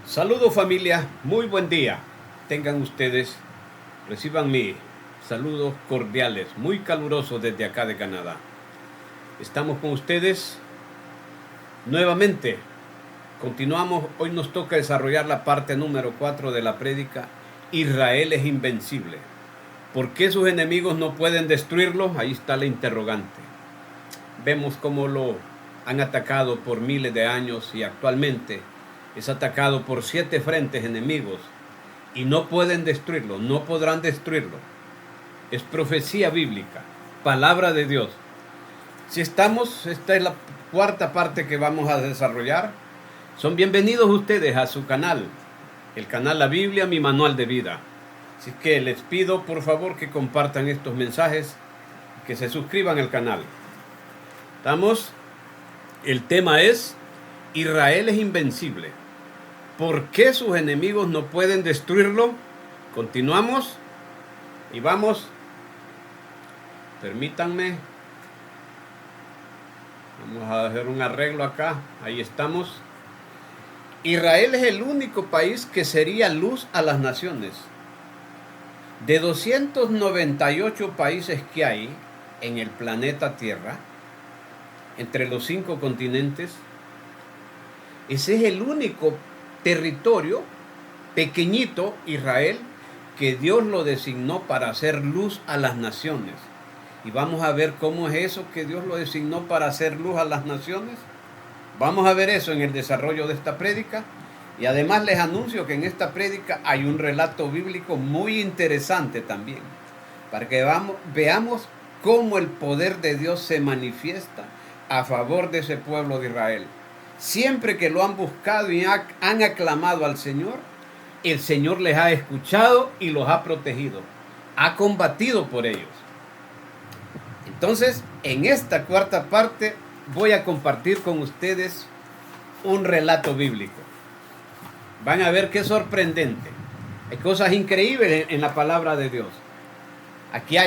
Saludos familia, muy buen día. Tengan ustedes, reciban mis saludos cordiales, muy calurosos desde acá de Canadá. Estamos con ustedes nuevamente. Continuamos, hoy nos toca desarrollar la parte número 4 de la prédica. Israel es invencible. ¿Por qué sus enemigos no pueden destruirlo? Ahí está la interrogante. Vemos cómo lo han atacado por miles de años y actualmente es atacado por 7 frentes enemigos y no pueden destruirlo, no podrán destruirlo. Es profecía bíblica, palabra de Dios. Si estamos, esta es la cuarta parte que vamos a desarrollar. Son bienvenidos ustedes a su canal, el canal La Biblia, mi manual de vida. Así que les pido por favor que compartan estos mensajes, que se suscriban al canal. El tema es Israel es invencible. ¿Por qué sus enemigos no pueden destruirlo? Continuamos y vamos. Permítanme. Vamos a hacer un arreglo acá. Ahí estamos. Israel es el único país que sería luz a las naciones. De 298 países que hay en el planeta Tierra, entre los 5 continentes, ese es el único territorio pequeñito, Israel, que Dios lo designó para hacer luz a las naciones. Y vamos a ver cómo es eso que Dios lo designó para hacer luz a las naciones. Vamos a ver eso en el desarrollo de esta prédica. Y además les anuncio que en esta prédica hay un relato bíblico muy interesante también, para que veamos cómo el poder de Dios se manifiesta a favor de ese pueblo de Israel. Siempre que lo han buscado y han aclamado al Señor, el Señor les ha escuchado y los ha protegido. Ha combatido por ellos. Entonces, en esta cuarta parte voy a compartir con ustedes un relato bíblico. Van a ver qué sorprendente. Hay cosas increíbles en la palabra de Dios. Aquí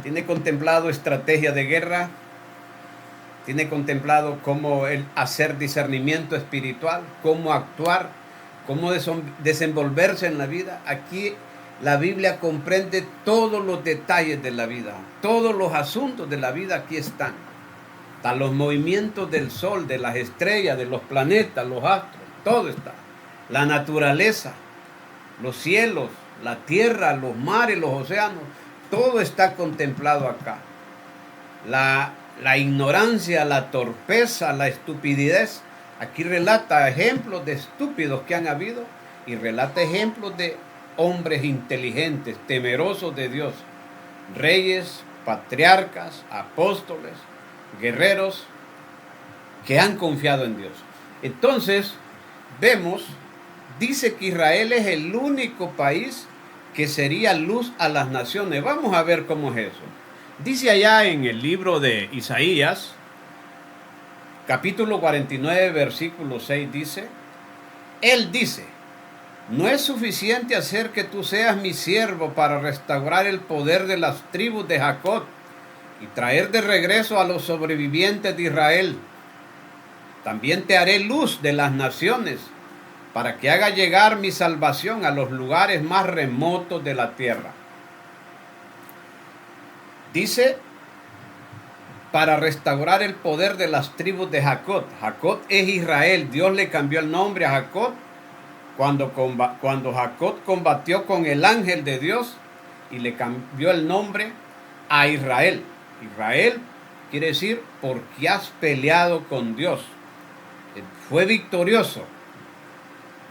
tiene contemplado estrategia de guerra, tiene contemplado cómo hacer discernimiento espiritual, cómo actuar, cómo desenvolverse en la vida. Aquí la Biblia comprende todos los detalles de la vida, todos los asuntos de la vida aquí están. Hasta los movimientos del sol, de las estrellas, de los planetas, los astros, todo está. La naturaleza, los cielos, la tierra, los mares, los océanos, todo está contemplado acá. La ignorancia, la torpeza, la estupidez. Aquí relata ejemplos de estúpidos que han habido y relata ejemplos de hombres inteligentes, temerosos de Dios, reyes, patriarcas, apóstoles, guerreros que han confiado en Dios. Entonces, dice que Israel es el único país que sería luz a las naciones. Vamos a ver cómo es eso. Dice allá en el libro de Isaías, capítulo 49, versículo 6, dice, Él dice, no es suficiente hacer que tú seas mi siervo para restaurar el poder de las tribus de Jacob y traer de regreso a los sobrevivientes de Israel. También te haré luz de las naciones para que haga llegar mi salvación a los lugares más remotos de la tierra. Dice, para restaurar el poder de las tribus de Jacob. Jacob es Israel. Dios le cambió el nombre a Jacob cuando Jacob combatió con el ángel de Dios y le cambió el nombre a Israel. Israel quiere decir porque has peleado con Dios. Fue victorioso.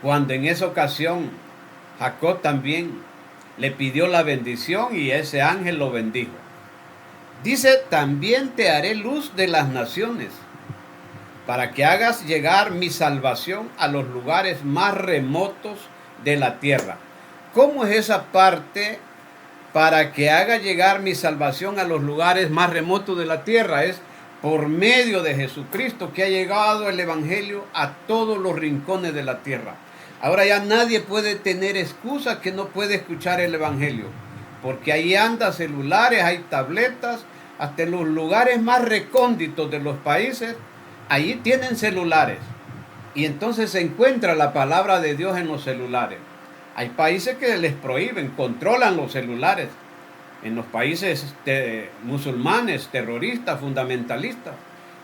Cuando en esa ocasión Jacob también le pidió la bendición y ese ángel lo bendijo. Dice, también te haré luz de las naciones, para que hagas llegar mi salvación a los lugares más remotos de la tierra. ¿Cómo es esa parte? Para que haga llegar mi salvación a los lugares más remotos de la tierra. Es por medio de Jesucristo que ha llegado el Evangelio a todos los rincones de la tierra. Ahora ya nadie puede tener excusa que no puede escuchar el Evangelio, porque ahí anda celulares, hay tabletas, hasta en los lugares más recónditos de los países, allí tienen celulares. Y entonces se encuentra la palabra de Dios en los celulares. Hay países que les prohíben, controlan los celulares. En los países musulmanes, terroristas, fundamentalistas,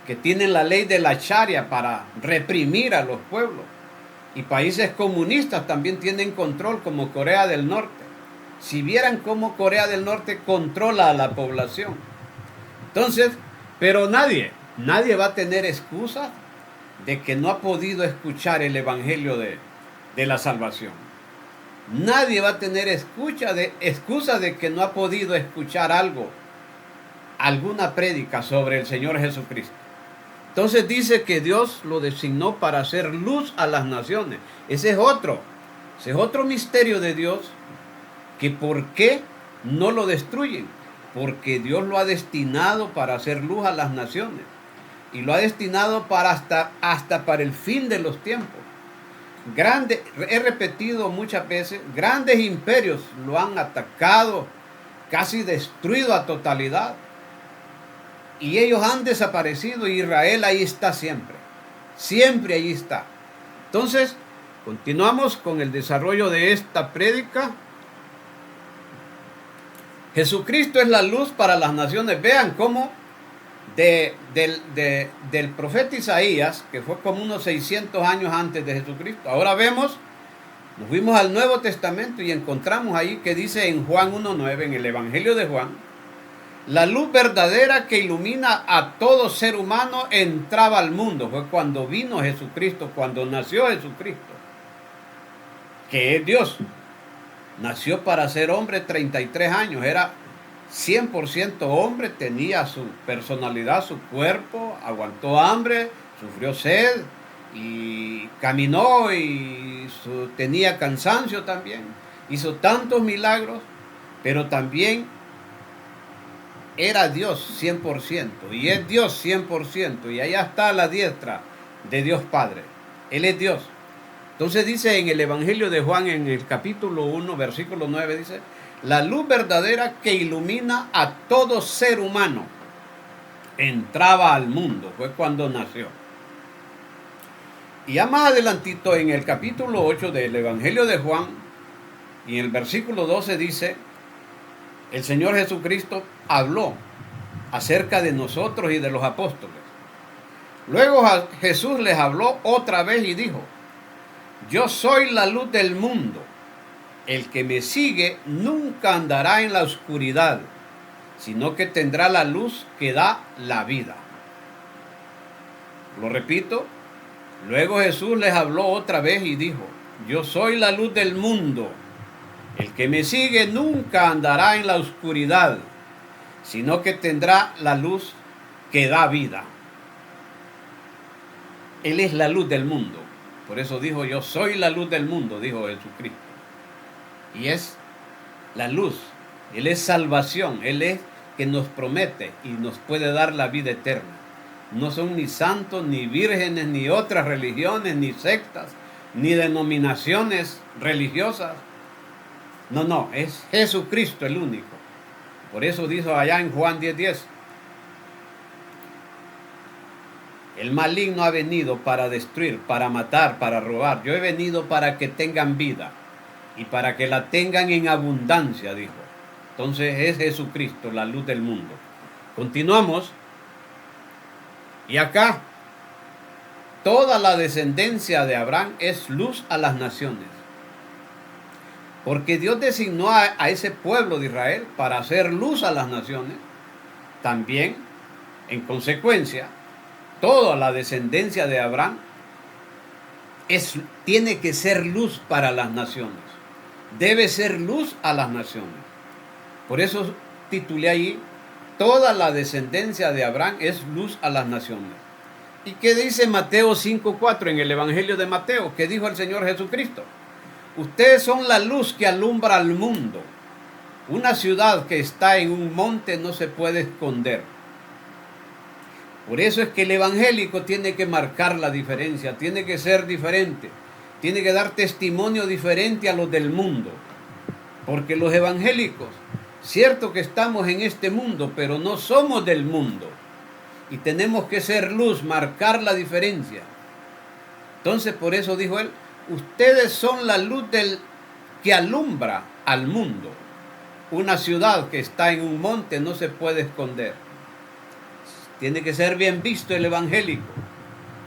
que tienen la ley de la Sharia para reprimir a los pueblos. Y países comunistas también tienen control, como Corea del Norte. Si vieran cómo Corea del Norte controla a la población. Entonces, pero nadie va a tener excusa de que no ha podido escuchar el evangelio de la salvación. Nadie va a tener excusa de que no ha podido escuchar alguna prédica sobre el Señor Jesucristo. Entonces dice que Dios lo designó para hacer luz a las naciones. Ese es otro misterio de Dios, que por qué no lo destruyen. Porque Dios lo ha destinado para hacer luz a las naciones. Y lo ha destinado para hasta para el fin de los tiempos. He repetido muchas veces, grandes imperios lo han atacado, casi destruido a totalidad. Y ellos han desaparecido y Israel ahí está siempre. Siempre ahí está. Entonces, continuamos con el desarrollo de esta prédica. Jesucristo es la luz para las naciones. Vean cómo del profeta Isaías, que fue como unos 600 años antes de Jesucristo. Ahora nos fuimos al Nuevo Testamento y encontramos ahí que dice en Juan 1:9, en el Evangelio de Juan, la luz verdadera que ilumina a todo ser humano entraba al mundo. Fue cuando vino Jesucristo, cuando nació Jesucristo, que es Dios. Nació para ser hombre 33 años, era 100% hombre, tenía su personalidad, su cuerpo, aguantó hambre, sufrió sed y caminó y tenía cansancio también. Hizo tantos milagros, pero también era Dios 100% y es Dios 100% y allá está a la diestra de Dios Padre. Él es Dios. Entonces dice en el Evangelio de Juan, en el capítulo 1, versículo 9, dice: la luz verdadera que ilumina a todo ser humano entraba al mundo. Fue cuando nació. Y ya más adelantito, en el capítulo 8 del Evangelio de Juan, y en el versículo 12 dice, el Señor Jesucristo habló acerca de nosotros y de los apóstoles. Luego Jesús les habló otra vez y dijo: yo soy la luz del mundo. El que me sigue nunca andará en la oscuridad, sino que tendrá la luz que da la vida. Lo repito. Luego Jesús les habló otra vez y dijo: yo soy la luz del mundo. El que me sigue nunca andará en la oscuridad, sino que tendrá la luz que da vida. Él es la luz del mundo. Por eso dijo: yo soy la luz del mundo, dijo Jesucristo. Y es la luz, Él es salvación, Él es que nos promete y nos puede dar la vida eterna. No son ni santos, ni vírgenes, ni otras religiones, ni sectas, ni denominaciones religiosas. No, es Jesucristo el único. Por eso dijo allá en Juan 10:10, el maligno ha venido para destruir, para matar, para robar. Yo he venido para que tengan vida y para que la tengan en abundancia, dijo. Entonces es Jesucristo la luz del mundo. Continuamos. Y acá, toda la descendencia de Abraham es luz a las naciones. Porque Dios designó a ese pueblo de Israel para hacer luz a las naciones. También, en consecuencia, toda la descendencia de Abraham tiene que ser luz para las naciones. Debe ser luz a las naciones. Por eso titulé ahí: toda la descendencia de Abraham es luz a las naciones. ¿Y qué dice Mateo 5:4 en el Evangelio de Mateo? ¿Qué dijo el Señor Jesucristo? Ustedes son la luz que alumbra al mundo. Una ciudad que está en un monte no se puede esconder. Por eso es que el evangélico tiene que marcar la diferencia, tiene que ser diferente, tiene que dar testimonio diferente a los del mundo. Porque los evangélicos, cierto que estamos en este mundo, pero no somos del mundo. Y tenemos que ser luz, marcar la diferencia. Entonces por eso dijo él, ustedes son la luz que alumbra al mundo. Una ciudad que está en un monte no se puede esconder. Tiene que ser bien visto el evangélico,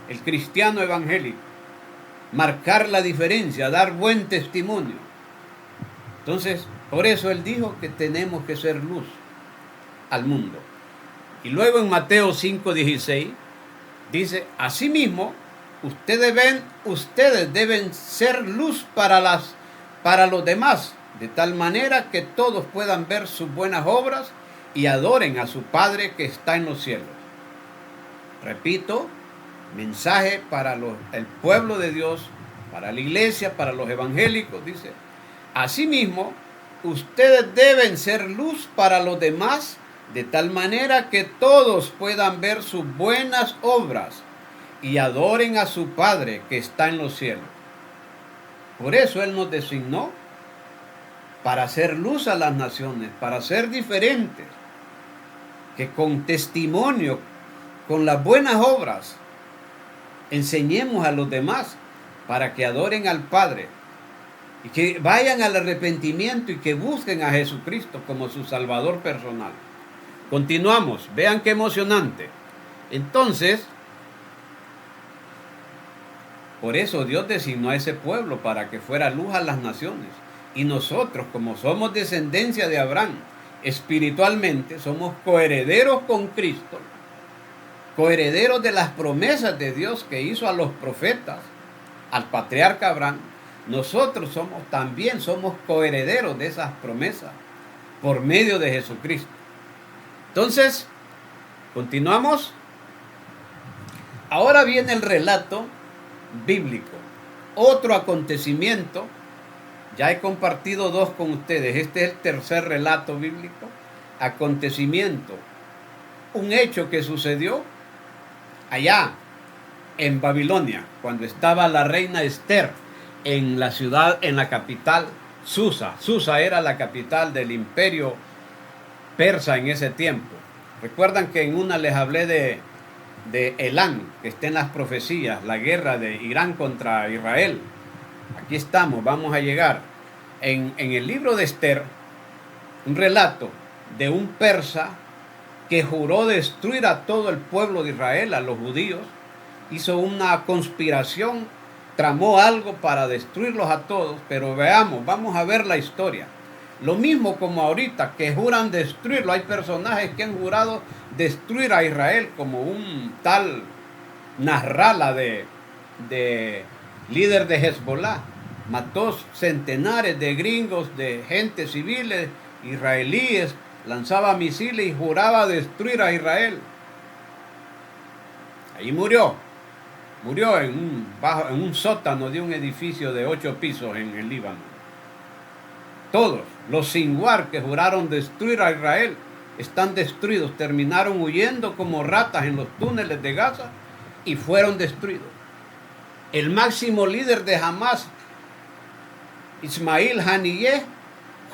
el cristiano evangélico. Marcar la diferencia, dar buen testimonio. Entonces, por eso él dijo que tenemos que ser luz al mundo. Y luego en Mateo 5:16 dice, asimismo, ustedes deben ser luz para los demás, de tal manera que todos puedan ver sus buenas obras y adoren a su Padre que está en los cielos. Repito, mensaje para el pueblo de Dios, para la iglesia, para los evangélicos, dice, asimismo, ustedes deben ser luz para los demás, de tal manera que todos puedan ver sus buenas obras y adoren a su Padre que está en los cielos. Por eso Él nos designó para hacer luz a las naciones, para ser diferentes, que con testimonio, con las buenas obras, enseñemos a los demás para que adoren al Padre y que vayan al arrepentimiento y que busquen a Jesucristo como su Salvador personal. Continuamos, vean qué emocionante. Entonces, por eso Dios designó a ese pueblo para que fuera luz a las naciones. Y nosotros, como somos descendencia de Abraham, espiritualmente somos coherederos con Cristo, coherederos de las promesas de Dios que hizo a los profetas, al patriarca Abraham. Nosotros también somos coherederos de esas promesas por medio de Jesucristo. Entonces, continuamos. Ahora viene el relato bíblico. Otro acontecimiento. Ya he compartido dos con ustedes. Este es el tercer relato bíblico. Acontecimiento. Un hecho que sucedió allá en Babilonia, cuando estaba la reina Esther en la ciudad, en la capital, Susa. Susa era la capital del imperio persa en ese tiempo. Recuerdan que en una les hablé de Elán, que está en las profecías, la guerra de Irán contra Israel. Aquí estamos, vamos a llegar. En el libro de Esther, un relato de un persa que juró destruir a todo el pueblo de Israel, a los judíos, hizo una conspiración, tramó algo para destruirlos a todos, pero veamos, vamos a ver la historia. Lo mismo como ahorita, que juran destruirlo. Hay personajes que han jurado destruir a Israel, como un tal Nasrallah de líder de Hezbollah. Mató centenares de gringos, de gente civiles, israelíes, lanzaba misiles y juraba destruir a Israel. Allí murió. Murió en un sótano de un edificio de 8 pisos en el Líbano. Todos los Sinwar que juraron destruir a Israel están destruidos. Terminaron huyendo como ratas en los túneles de Gaza y fueron destruidos. El máximo líder de Hamas, Ismail Haniyeh,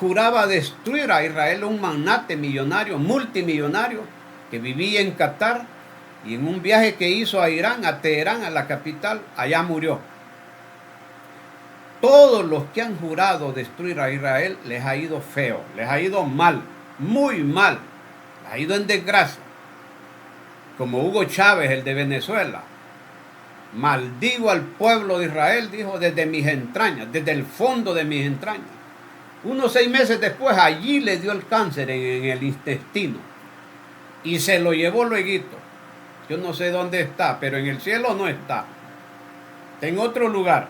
juraba destruir a Israel, un magnate millonario, multimillonario, que vivía en Qatar, y en un viaje que hizo a Irán, a Teherán, a la capital, allá murió. Todos los que han jurado destruir a Israel les ha ido feo, les ha ido mal, muy mal, les ha ido en desgracia. Como Hugo Chávez, el de Venezuela. Maldigo al pueblo de Israel, dijo, desde mis entrañas, desde el fondo de mis entrañas. Unos 6 meses después, allí le dio el cáncer en el intestino y se lo llevó lueguito. Yo no sé dónde está, pero en el cielo no está. Está en otro lugar.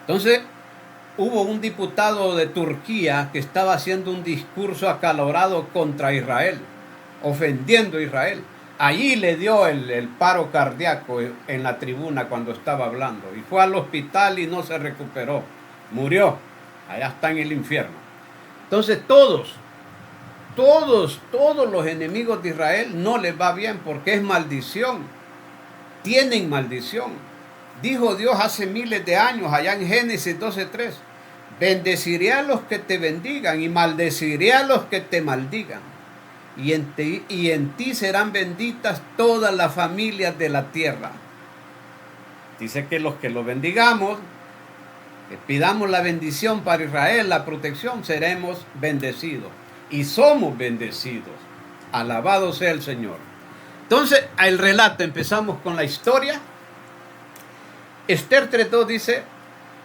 Entonces, hubo un diputado de Turquía que estaba haciendo un discurso acalorado contra Israel, ofendiendo a Israel. Allí le dio el paro cardíaco en la tribuna cuando estaba hablando. Y fue al hospital y no se recuperó. Murió. Allá está en el infierno. Entonces todos los enemigos de Israel no les va bien porque es maldición. Tienen maldición. Dijo Dios hace miles de años, allá en Génesis 12:3, bendeciré a los que te bendigan y maldeciré a los que te maldigan. Y en ti serán benditas todas las familias de la tierra. Dice que los que lo bendigamos, que pidamos la bendición para Israel, la protección, seremos bendecidos. Y somos bendecidos. Alabado sea el Señor. Entonces, el relato, empezamos con la historia. Esther 3:2 dice: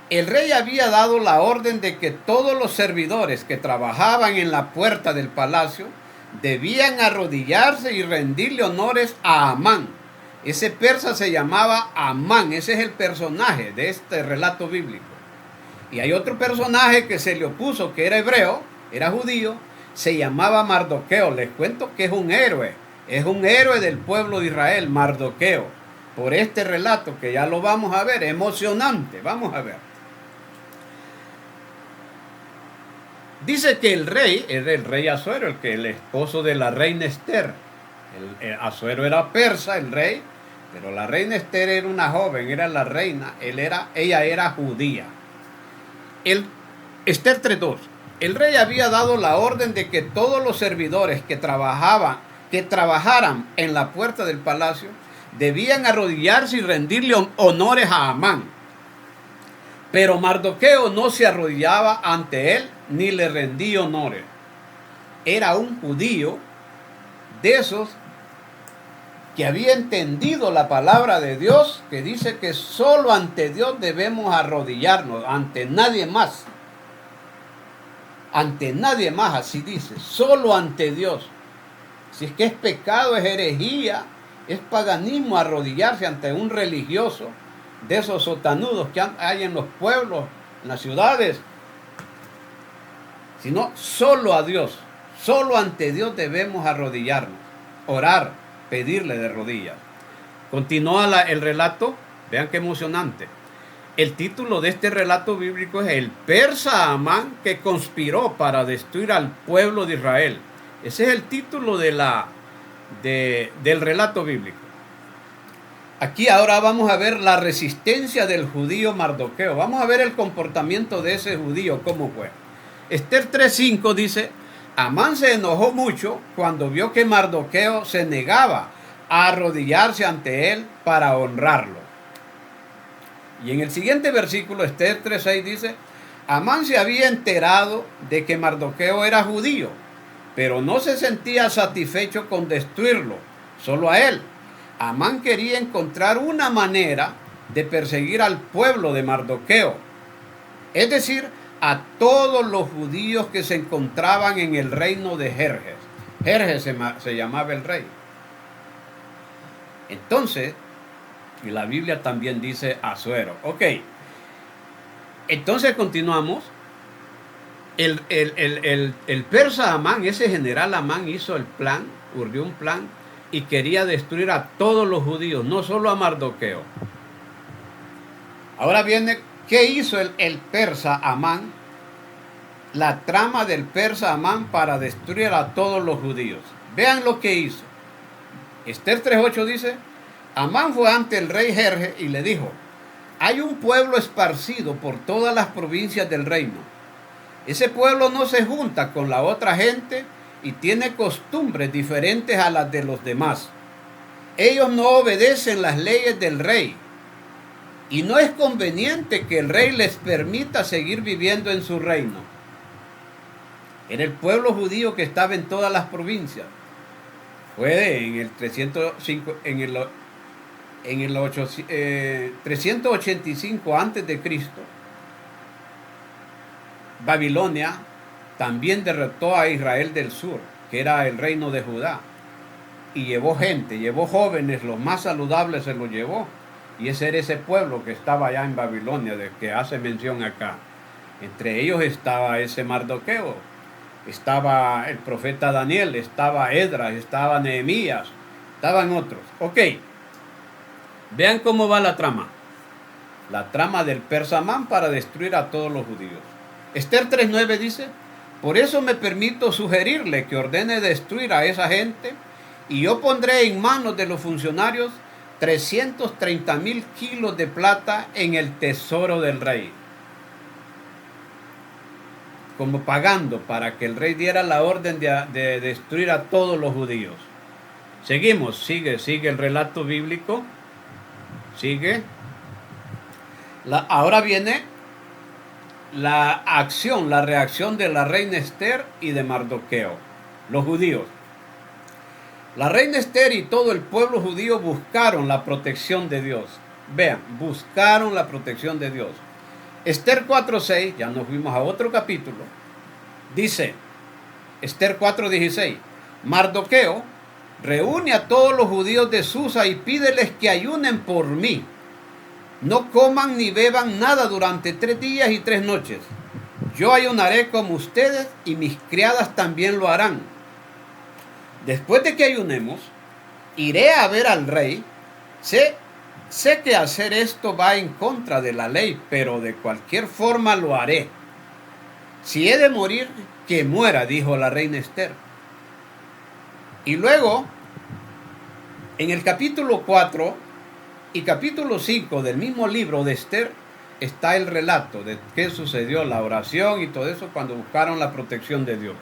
el rey había dado la orden de que todos los servidores que trabajaban en la puerta del palacio debían arrodillarse y rendirle honores a Amán. Ese persa se llamaba Amán, ese es el personaje de este relato bíblico. Y hay otro personaje que se le opuso, que era hebreo, era judío, se llamaba Mardoqueo. Les cuento que es un héroe del pueblo de Israel, Mardoqueo, por este relato que ya lo vamos a ver, emocionante, vamos a ver. Dice que el rey, era el rey Asuero, el esposo de la reina Esther. Asuero era persa, el rey, pero la reina Esther era una joven, era la reina, ella era judía. Esther 3:2. El rey había dado la orden de que todos los servidores que trabajaran en la puerta del palacio debían arrodillarse y rendirle honores a Amán. Pero Mardoqueo no se arrodillaba ante él ni le rendía honores. Era un judío de esos que había entendido la palabra de Dios, que dice que solo ante Dios debemos arrodillarnos, ante nadie más. Ante nadie más, así dice, solo ante Dios. Si es que es pecado, es herejía, es paganismo arrodillarse ante un religioso de esos sotanudos que hay en los pueblos, en las ciudades, sino solo a Dios, solo ante Dios debemos arrodillarnos, orar, pedirle de rodillas. Continúa el relato, vean qué emocionante. El título de este relato bíblico es el persa Amán que conspiró para destruir al pueblo de Israel. Ese es el título del relato bíblico. Aquí ahora vamos a ver la resistencia del judío Mardoqueo. Vamos a ver el comportamiento de ese judío, cómo fue. Esther 3:5 dice: Amán se enojó mucho cuando vio que Mardoqueo se negaba a arrodillarse ante él para honrarlo. Y en el siguiente versículo, Esther 3:6 dice: Amán se había enterado de que Mardoqueo era judío, pero no se sentía satisfecho con destruirlo, solo a él. Amán quería encontrar una manera de perseguir al pueblo de Mardoqueo, es decir, a todos los judíos que se encontraban en el reino de Jerjes. Jerjes se llamaba el rey. Entonces, y la Biblia también dice Asuero. Ok, entonces continuamos. El persa Amán, ese general Amán, hizo el plan, urdió un plan y quería destruir a todos los judíos, no solo a Mardoqueo. Ahora viene, ¿qué hizo el persa Amán? La trama del persa Amán para destruir a todos los judíos. Vean lo que hizo. Esther 3:8 dice: Amán fue ante el rey Jerjes y le dijo: hay un pueblo esparcido por todas las provincias del reino. Ese pueblo no se junta con la otra gente y tiene costumbres diferentes a las de los demás. Ellos no obedecen las leyes del rey y no es conveniente que el rey les permita seguir viviendo en su reino. Era el pueblo judío que estaba en todas las provincias. Fue en el 385 antes de Cristo. Babilonia también derrotó a Israel del sur, que era el reino de Judá, y llevó gente, llevó jóvenes, los más saludables se los llevó, y ese era ese pueblo que estaba allá en Babilonia, de que hace mención acá. Entre ellos estaba ese Mardoqueo, estaba el profeta Daniel, estaba Esdras, estaba Nehemías, estaban otros. Ok, vean cómo va la trama. La trama del persa Amán para destruir a todos los judíos. Esther 3:9 dice: por eso me permito sugerirle que ordene destruir a esa gente, y yo pondré en manos de los funcionarios 330,000 kilos de plata en el tesoro del rey, como pagando para que el rey diera la orden de destruir a todos los judíos. Seguimos, sigue el relato bíblico, sigue. Ahora viene la acción, la reacción de la reina Esther y de Mardoqueo, los judíos. La reina Esther y todo el pueblo judío buscaron la protección de Dios. Vean, buscaron la protección de Dios. Esther 4:6, ya nos fuimos a otro capítulo, dice, Esther 4:16, Mardoqueo reúne a todos los judíos de Susa y pídeles que ayunen por mí. No coman ni beban nada durante 3 días y 3 noches. Yo ayunaré como ustedes y mis criadas también lo harán. Después de que ayunemos, iré a ver al rey. Sé que hacer esto va en contra de la ley, pero de cualquier forma lo haré. Si he de morir, que muera, dijo la reina Esther. Y luego, en el capítulo 4 y capítulo 5 del mismo libro de Esther, está el relato de qué sucedió, la oración y todo eso cuando buscaron la protección de Dios.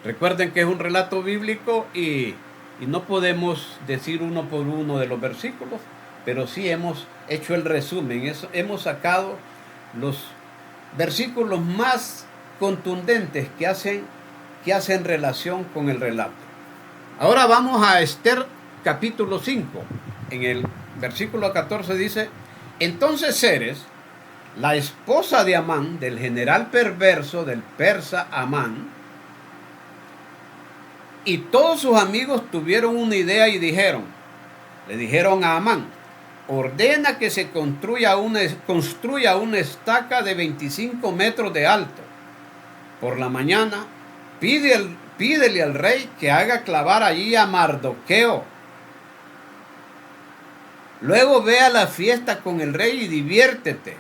Recuerden que es un relato bíblico y no podemos decir uno por uno de los versículos, pero sí hemos hecho el resumen. Hemos sacado los versículos más contundentes que hacen relación con el relato. Ahora vamos a Esther capítulo 5. En el versículo 14 dice, entonces Zeres, la esposa de Amán, del general perverso del persa Amán, y todos sus amigos tuvieron una idea y le dijeron a Amán, ordena que se construya una estaca de 25 metros de alto. Por la mañana, pídele al rey que haga clavar allí a Mardoqueo. Luego ve a la fiesta con el rey y diviértete.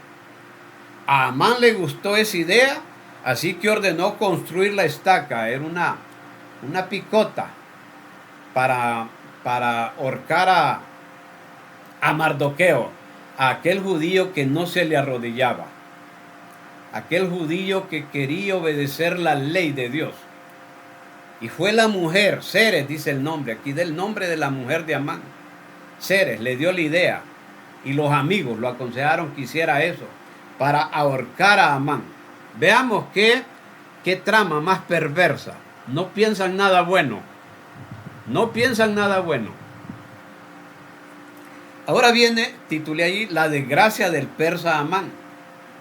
A Amán le gustó esa idea, así que ordenó construir la estaca. Era una picota para ahorcar a Mardoqueo, a aquel judío que no se le arrodillaba, aquel judío que quería obedecer la ley de Dios. Y fue la mujer, Zeres dice el nombre, aquí del nombre de la mujer de Amán. Zeres le dio la idea y los amigos lo aconsejaron que hiciera eso para ahorcar a Amán. Veamos qué trama más perversa. No piensan nada bueno. No piensan nada bueno. Ahora viene, titulé allí, la desgracia del persa Amán.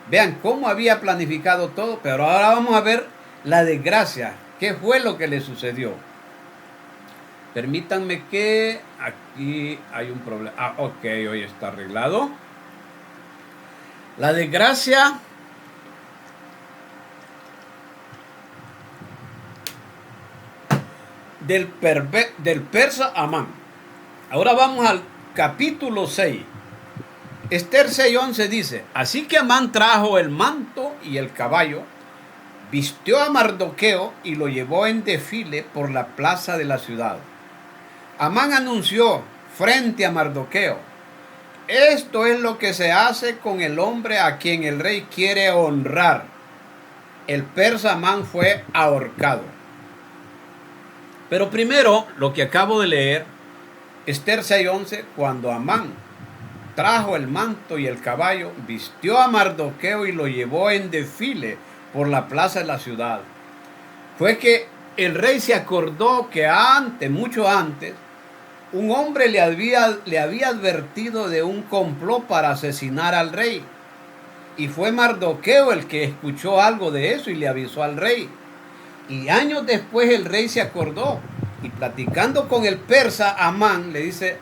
Vean cómo había planificado todo, pero ahora vamos a ver la desgracia. ¿Qué fue lo que le sucedió? Permítanme que aquí hay un problema. Ok, hoy está arreglado. La desgracia del persa Amán. Ahora vamos al capítulo 6. Esther 6:11 dice, así que Amán trajo el manto y el caballo, vistió a Mardoqueo y lo llevó en desfile por la plaza de la ciudad. Amán anunció frente a Mardoqueo, esto es lo que se hace con el hombre a quien el rey quiere honrar. El persa Amán fue ahorcado. Pero primero, lo que acabo de leer, Esther 6:11, cuando Amán trajo el manto y el caballo, vistió a Mardoqueo y lo llevó en desfile por la plaza de la ciudad. Fue que el rey se acordó que mucho antes, un hombre le había advertido de un complot para asesinar al rey. Y fue Mardoqueo el que escuchó algo de eso y le avisó al rey. Y años después el rey se acordó y platicando con el persa Amán le dice,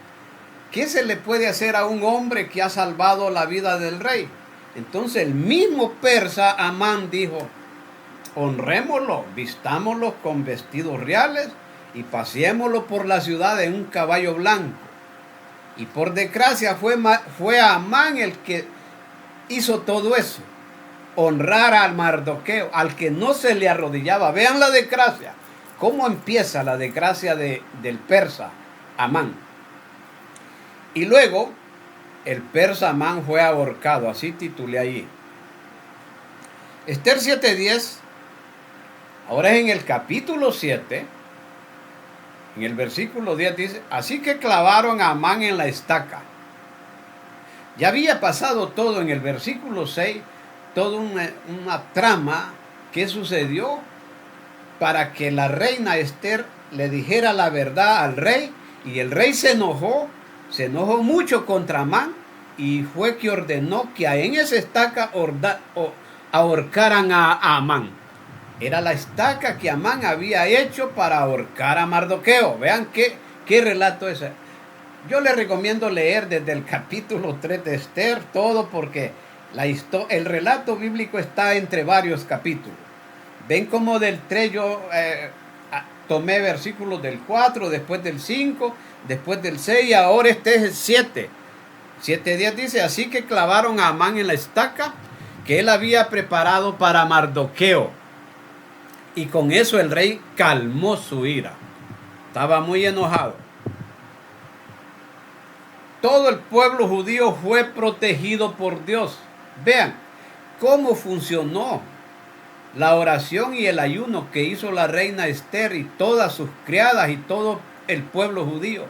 ¿qué se le puede hacer a un hombre que ha salvado la vida del rey? Entonces el mismo persa Amán dijo, honrémoslo, vistámoslo con vestidos reales y paseémoslo por la ciudad en un caballo blanco. Y por desgracia fue Amán el que hizo todo eso. Honrar al Mardoqueo, al que no se le arrodillaba. Vean la desgracia. ¿Cómo empieza la desgracia del persa Amán? Y luego el persa Amán fue ahorcado. Así titulé allí. Esther 7:10. Ahora es en el capítulo 7. En el versículo 10 dice, así que clavaron a Amán en la estaca. Ya había pasado todo en el versículo 6, toda una trama que sucedió para que la reina Esther le dijera la verdad al rey, y el rey se enojó mucho contra Amán, y fue que ordenó que en esa estaca ahorcaran a Amán. Era la estaca que Amán había hecho para ahorcar a Mardoqueo. Vean qué relato es. Yo les recomiendo leer desde el capítulo 3 de Esther todo, porque el relato bíblico está entre varios capítulos. Ven como del 3 yo tomé versículos del 4, después del 5, después del 6, y ahora este es el 7. 7 días dice: así que clavaron a Amán en la estaca que él había preparado para Mardoqueo. Y con eso el rey calmó su ira. Estaba muy enojado. Todo el pueblo judío fue protegido por Dios. Vean cómo funcionó la oración y el ayuno que hizo la reina Esther y todas sus criadas y todo el pueblo judío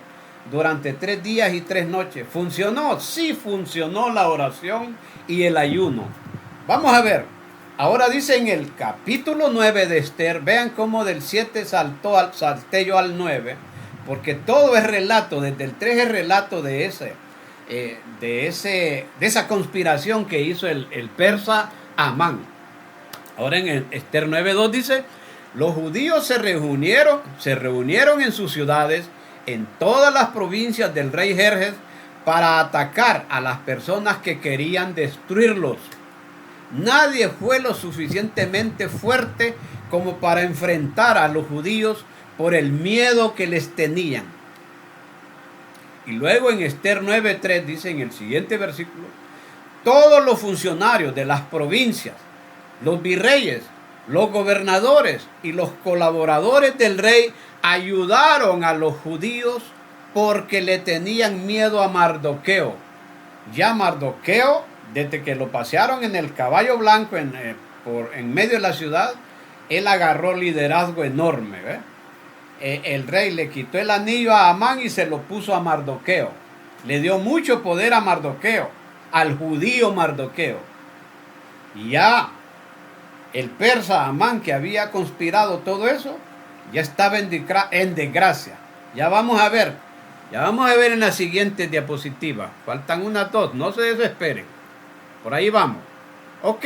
durante 3 días y 3 noches. ¿Funcionó? Sí, funcionó la oración y el ayuno. Vamos a ver. Ahora dice en el capítulo 9 de Esther, vean cómo del 7 salté yo al 9, porque todo es relato, desde el 3 es relato de esa conspiración que hizo el persa Amán. Ahora en el Esther 9:2 dice: los judíos se reunieron en sus ciudades, en todas las provincias del rey Jerjes, para atacar a las personas que querían destruirlos. Nadie fue lo suficientemente fuerte como para enfrentar a los judíos por el miedo que les tenían. Y luego en Esther 9:3 dice en el siguiente versículo: todos los funcionarios de las provincias, los virreyes, los gobernadores y los colaboradores del rey ayudaron a los judíos porque le tenían miedo a Mardoqueo. Ya Mardoqueo, desde que lo pasearon en el caballo blanco en medio de la ciudad, él agarró liderazgo enorme. El rey le quitó el anillo a Amán y se lo puso a Mardoqueo. Le dio mucho poder a Mardoqueo, al judío Mardoqueo. Y ya el persa Amán, que había conspirado todo eso, ya estaba en desgracia. Ya vamos a ver en la siguiente diapositiva. Faltan unas 2, no se desesperen. Por ahí vamos. Ok.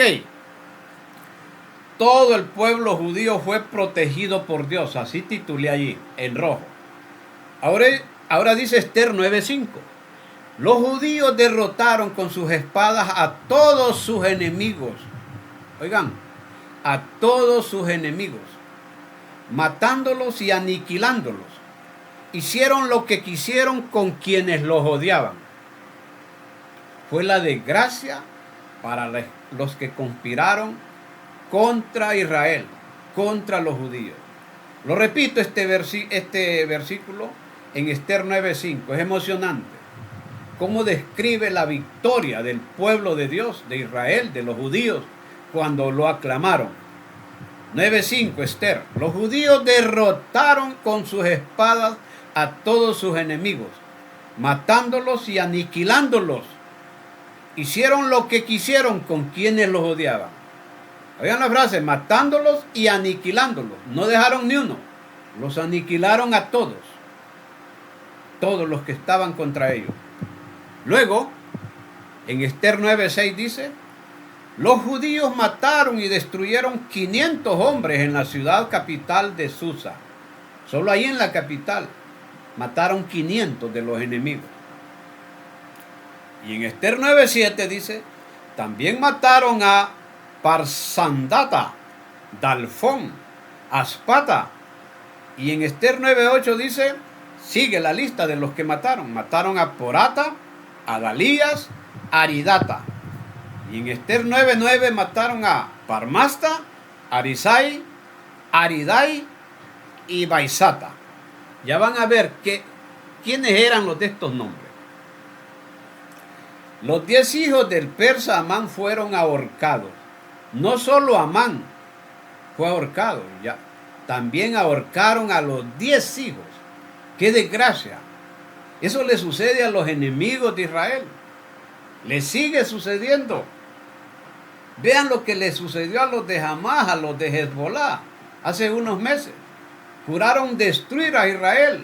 Todo el pueblo judío fue protegido por Dios. Así titulé allí, en rojo. Ahora dice Esther 9:5. Los judíos derrotaron con sus espadas a todos sus enemigos. Oigan, a todos sus enemigos, matándolos y aniquilándolos. Hicieron lo que quisieron con quienes los odiaban. Fue la desgracia para los que conspiraron contra Israel, contra los judíos. Lo repito, este versículo en Esther 9:5 es emocionante. Cómo describe la victoria del pueblo de Dios, de Israel, de los judíos, cuando lo aclamaron. 9:5 Esther: los judíos derrotaron con sus espadas a todos sus enemigos, matándolos y aniquilándolos. Hicieron lo que quisieron con quienes los odiaban. Oigan la frase: matándolos y aniquilándolos. No dejaron ni uno. Los aniquilaron a todos. Todos los que estaban contra ellos. Luego, en Esther 9:6 dice: los judíos mataron y destruyeron 500 hombres en la ciudad capital de Susa. Solo ahí en la capital mataron 500 de los enemigos. Y en Esther 9:7 dice: también mataron a Parsandata, Dalfón, Aspata. Y en Esther 9:8 dice, sigue la lista de los que mataron. Mataron a Porata, a Dalías, a Aridata. Y en Esther 9:9 mataron a Parmasta, Arisai, Aridai y Baisata. Ya van a ver quiénes eran los de estos nombres. Los 10 hijos del persa Amán fueron ahorcados. No solo Amán fue ahorcado, ya también ahorcaron a los 10 hijos. ¡Qué desgracia! Eso le sucede a los enemigos de Israel. Le sigue sucediendo. Vean lo que le sucedió a los de Hamás, a los de Hezbollah, hace unos meses. Juraron destruir a Israel.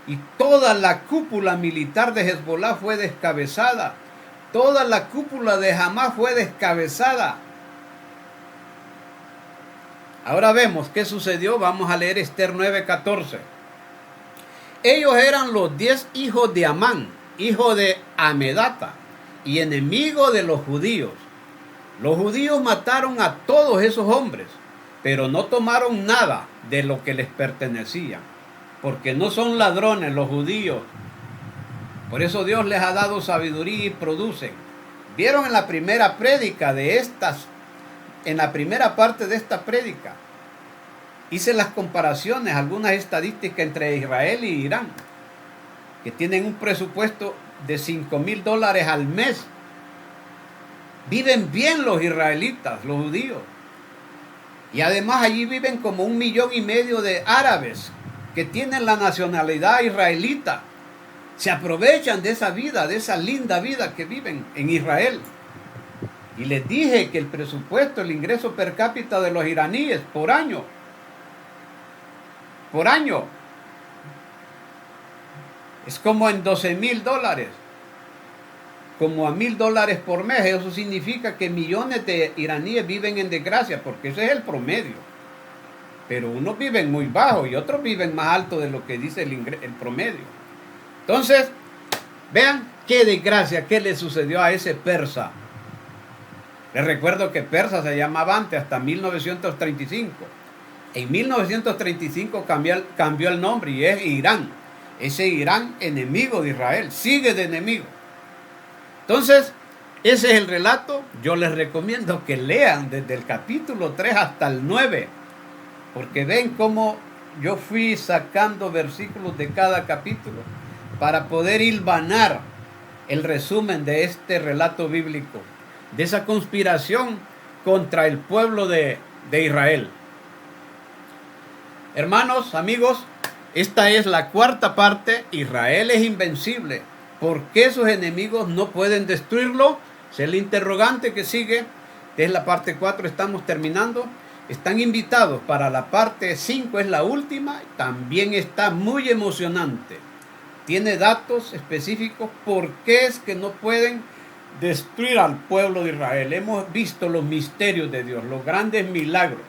Y toda la cúpula militar de Hezbollah fue descabezada. Toda la cúpula de Hamás fue descabezada. Ahora vemos qué sucedió. Vamos a leer Esther 9:14. Ellos eran los 10 hijos de Amán, hijo de Amedata, y enemigo de los judíos. Los judíos mataron a todos esos hombres, pero no tomaron nada de lo que les pertenecía, porque no son ladrones los judíos. Por eso Dios les ha dado sabiduría y producen. Vieron en la primera prédica de estas, en la primera parte de esta prédica, hice las comparaciones, algunas estadísticas entre Israel y Irán, que tienen un presupuesto de $5,000 al mes. Viven bien los israelitas, los judíos. Y además allí viven como 1,5 millones de árabes que tienen la nacionalidad israelita. Se aprovechan de esa vida, de esa linda vida que viven en Israel. Y les dije que el presupuesto, el ingreso per cápita de los iraníes por año, es como en $12,000, como a $1,000 por mes. Eso significa que millones de iraníes viven en desgracia, porque ese es el promedio. Pero unos viven muy bajo y otros viven más alto de lo que dice el promedio. Entonces, vean qué desgracia, qué le sucedió a ese persa. Les recuerdo que Persa se llamaba antes, hasta 1935. En 1935 cambió el nombre y es Irán. Ese Irán enemigo de Israel, sigue de enemigo. Entonces, ese es el relato. Yo les recomiendo que lean desde el capítulo 3 hasta el 9, porque ven cómo yo fui sacando versículos de cada capítulo para poder hilvanar el resumen de este relato bíblico, de esa conspiración contra el pueblo de Israel. Hermanos, amigos, esta es la cuarta parte. Israel es invencible. ¿Por qué sus enemigos no pueden destruirlo? Es el interrogante que sigue. Es la parte 4, estamos terminando. Están invitados para la parte 5, es la última. También está muy emocionante. Tiene datos específicos por qué es que no pueden destruir al pueblo de Israel. Hemos visto los misterios de Dios, los grandes milagros.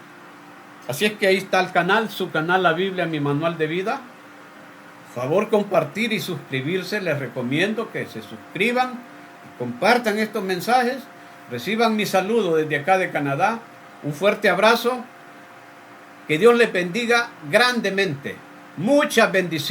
Así es que ahí está el canal, su canal La Biblia, mi manual de vida. Por favor, compartir y suscribirse. Les recomiendo que se suscriban, compartan estos mensajes, reciban mi saludo desde acá de Canadá. Un fuerte abrazo. Que Dios les bendiga grandemente. Muchas bendiciones.